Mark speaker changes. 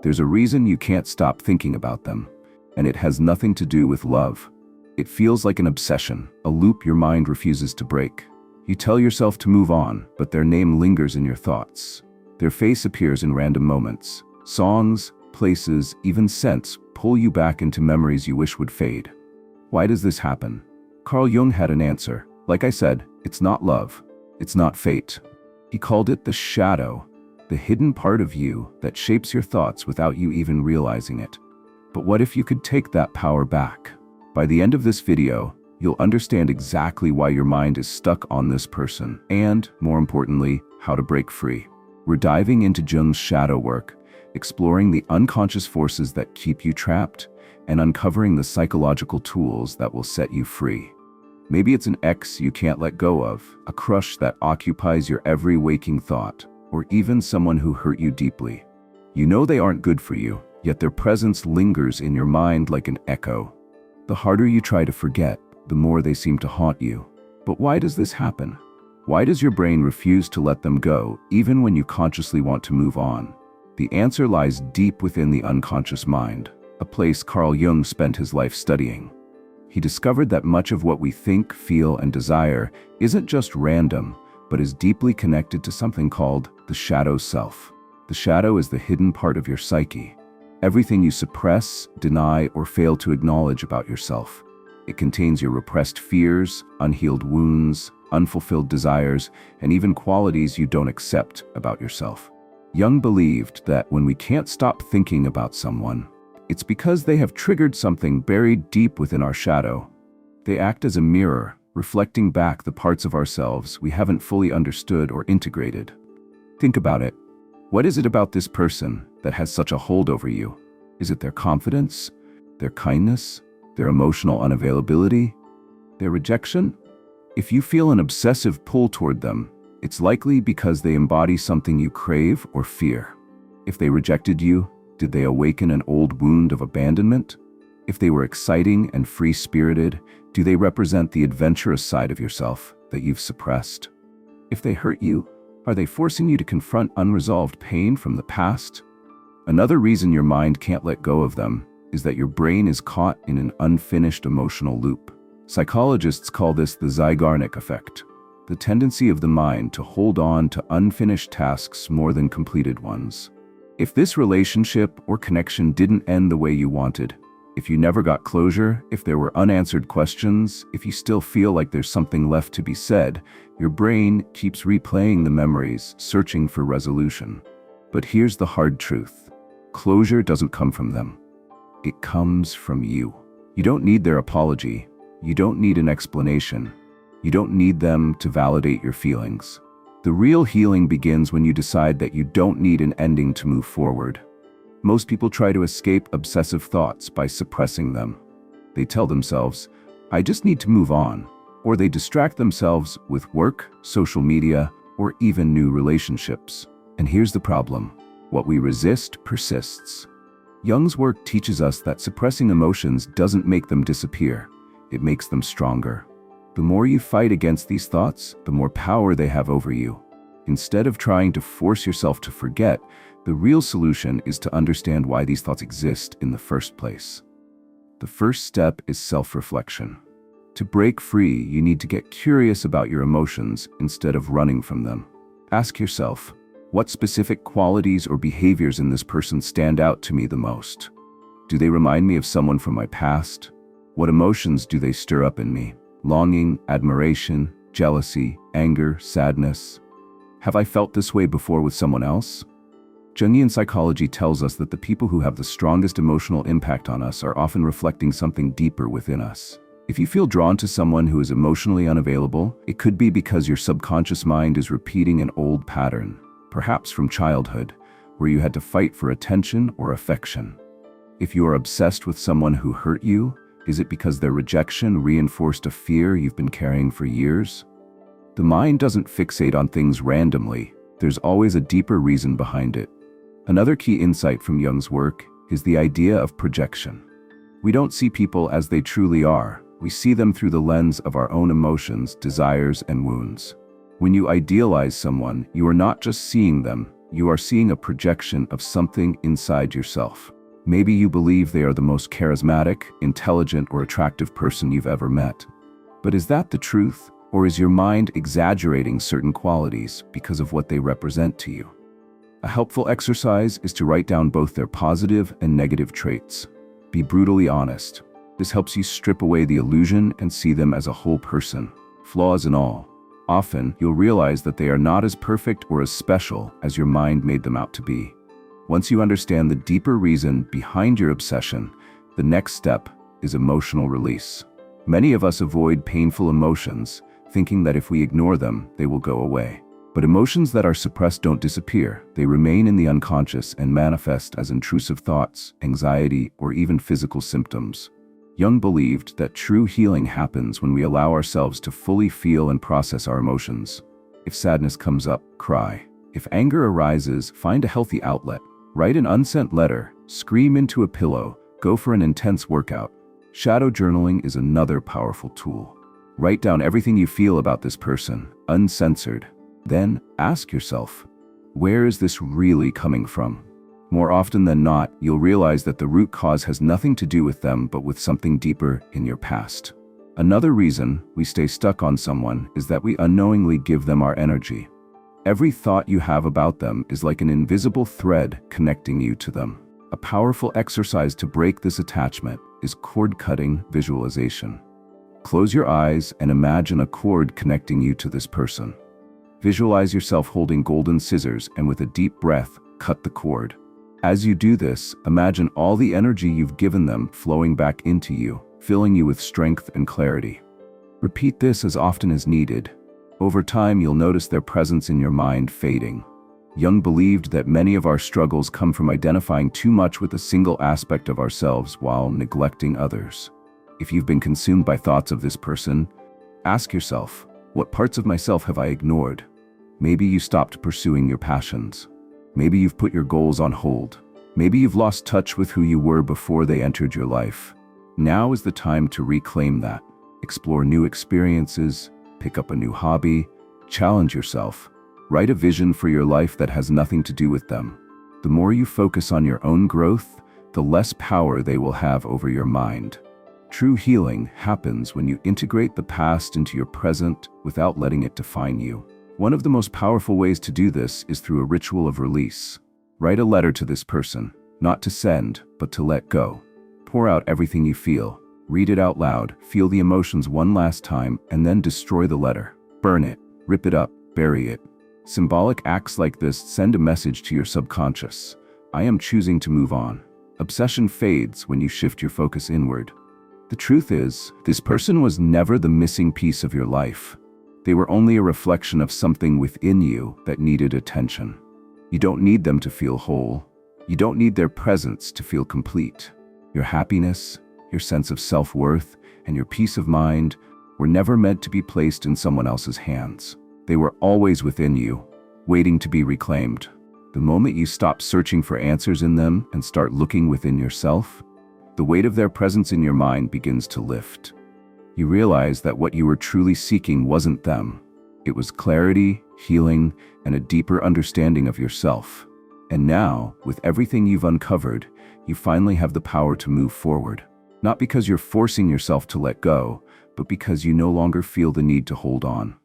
Speaker 1: There's a reason you can't stop thinking about them, and it has nothing to do with love. It feels like an obsession, a loop your mind refuses to break. You tell yourself to move on, but their name lingers in your thoughts. Their face appears in random moments. Songs, places, even scents pull you back into memories you wish would fade. Why does this happen? Carl Jung had an answer. Like I said, it's not love. It's not fate. He called it the shadow, the hidden part of you that shapes your thoughts without you even realizing it. But what if you could take that power back? By the end of this video, you'll understand exactly why your mind is stuck on this person and, more importantly, how to break free. We're diving into Jung's shadow work, exploring the unconscious forces that keep you trapped and uncovering the psychological tools that will set you free. Maybe it's an ex you can't let go of, a crush that occupies your every waking thought, or even someone who hurt you deeply. You know they aren't good for you, yet their presence lingers in your mind like an echo. The harder you try to forget, the more they seem to haunt you. But why does this happen? Why does your brain refuse to let them go, even when you consciously want to move on? The answer lies deep within the unconscious mind, a place Carl Jung spent his life studying. He discovered that much of what we think, feel, and desire isn't just random, but is deeply connected to something called the shadow self. The shadow is the hidden part of your psyche, everything you suppress, deny, or fail to acknowledge about yourself. It contains your repressed fears, unhealed wounds, unfulfilled desires, and even qualities you don't accept about yourself. Jung believed that when we can't stop thinking about someone, it's because they have triggered something buried deep within our shadow. They act as a mirror, reflecting back the parts of ourselves we haven't fully understood or integrated. Think about it. What is it about this person that has such a hold over you? Is it their confidence, their kindness, their emotional unavailability, their rejection? If you feel an obsessive pull toward them, it's likely because they embody something you crave or fear. If they rejected you, did they awaken an old wound of abandonment? If they were exciting and free-spirited, do they represent the adventurous side of yourself that you've suppressed? If they hurt you, are they forcing you to confront unresolved pain from the past? Another reason your mind can't let go of them is that your brain is caught in an unfinished emotional loop. Psychologists call this the Zeigarnik Effect, the tendency of the mind to hold on to unfinished tasks more than completed ones. If this relationship or connection didn't end the way you wanted, if you never got closure, if there were unanswered questions, if you still feel like there's something left to be said, your brain keeps replaying the memories, searching for resolution. But here's the hard truth. Closure doesn't come from them. It comes from you. You don't need their apology. You don't need an explanation. You don't need them to validate your feelings. The real healing begins when you decide that you don't need an ending to move forward. Most people try to escape obsessive thoughts by suppressing them. They tell themselves, I just need to move on, or they distract themselves with work, social media, or even new relationships. And here's the problem. What we resist persists. Jung's work teaches us that suppressing emotions doesn't make them disappear. It makes them stronger. The more you fight against these thoughts, the more power they have over you. Instead of trying to force yourself to forget, the real solution is to understand why these thoughts exist in the first place. The first step is self-reflection. To break free, you need to get curious about your emotions instead of running from them. Ask yourself, what specific qualities or behaviors in this person stand out to me the most? Do they remind me of someone from my past? What emotions do they stir up in me? Longing, admiration, jealousy, anger, sadness. Have I felt this way before with someone else? Jungian psychology tells us that the people who have the strongest emotional impact on us are often reflecting something deeper within us. If you feel drawn to someone who is emotionally unavailable, it could be because your subconscious mind is repeating an old pattern, perhaps from childhood, where you had to fight for attention or affection. If you are obsessed with someone who hurt you, is it because their rejection reinforced a fear you've been carrying for years? The mind doesn't fixate on things randomly. There's always a deeper reason behind it. Another key insight from Jung's work is the idea of projection. We don't see people as they truly are. We see them through the lens of our own emotions, desires, and wounds. When you idealize someone, you are not just seeing them, you are seeing a projection of something inside yourself. Maybe you believe they are the most charismatic, intelligent, or attractive person you've ever met. But is that the truth? Or is your mind exaggerating certain qualities because of what they represent to you? A helpful exercise is to write down both their positive and negative traits. Be brutally honest. This helps you strip away the illusion and see them as a whole person, flaws and all. Often, you'll realize that they are not as perfect or as special as your mind made them out to be. Once you understand the deeper reason behind your obsession, the next step is emotional release. Many of us avoid painful emotions, thinking that if we ignore them, they will go away. But emotions that are suppressed don't disappear. They remain in the unconscious and manifest as intrusive thoughts, anxiety, or even physical symptoms. Jung believed that true healing happens when we allow ourselves to fully feel and process our emotions. If sadness comes up, cry. If anger arises, find a healthy outlet. Write an unsent letter, scream into a pillow, go for an intense workout. Shadow journaling is another powerful tool. Write down everything you feel about this person, uncensored. Then ask yourself, where is this really coming from? More often than not, you'll realize that the root cause has nothing to do with them but with something deeper in your past. Another reason we stay stuck on someone is that we unknowingly give them our energy. Every thought you have about them is like an invisible thread connecting you to them. A powerful exercise to break this attachment is cord-cutting visualization. Close your eyes and imagine a cord connecting you to this person. Visualize yourself holding golden scissors and with a deep breath, cut the cord. As you do this, imagine all the energy you've given them flowing back into you, filling you with strength and clarity. Repeat this as often as needed. Over time, you'll notice their presence in your mind fading. Jung believed that many of our struggles come from identifying too much with a single aspect of ourselves while neglecting others. If you've been consumed by thoughts of this person, ask yourself, what parts of myself have I ignored? Maybe you stopped pursuing your passions. Maybe you've put your goals on hold. Maybe you've lost touch with who you were before they entered your life. Now is the time to reclaim that. Explore new experiences, pick up a new hobby, challenge yourself. Write a vision for your life that has nothing to do with them. The more you focus on your own growth, the less power they will have over your mind. True healing happens when you integrate the past into your present without letting it define you. One of the most powerful ways to do this is through a ritual of release. Write a letter to this person, not to send, but to let go. Pour out everything you feel. Read it out loud, feel the emotions one last time, and then destroy the letter. Burn it, rip it up, bury it. Symbolic acts like this send a message to your subconscious. I am choosing to move on. Obsession fades when you shift your focus inward. The truth is, this person was never the missing piece of your life. They were only a reflection of something within you that needed attention. You don't need them to feel whole. You don't need their presence to feel complete. Your happiness, your sense of self-worth, and your peace of mind were never meant to be placed in someone else's hands. They were always within you, waiting to be reclaimed. The moment you stop searching for answers in them and start looking within yourself, the weight of their presence in your mind begins to lift. You realize that what you were truly seeking wasn't them. It was clarity, healing, and a deeper understanding of yourself. And now, with everything you've uncovered, you finally have the power to move forward. Not because you're forcing yourself to let go, but because you no longer feel the need to hold on.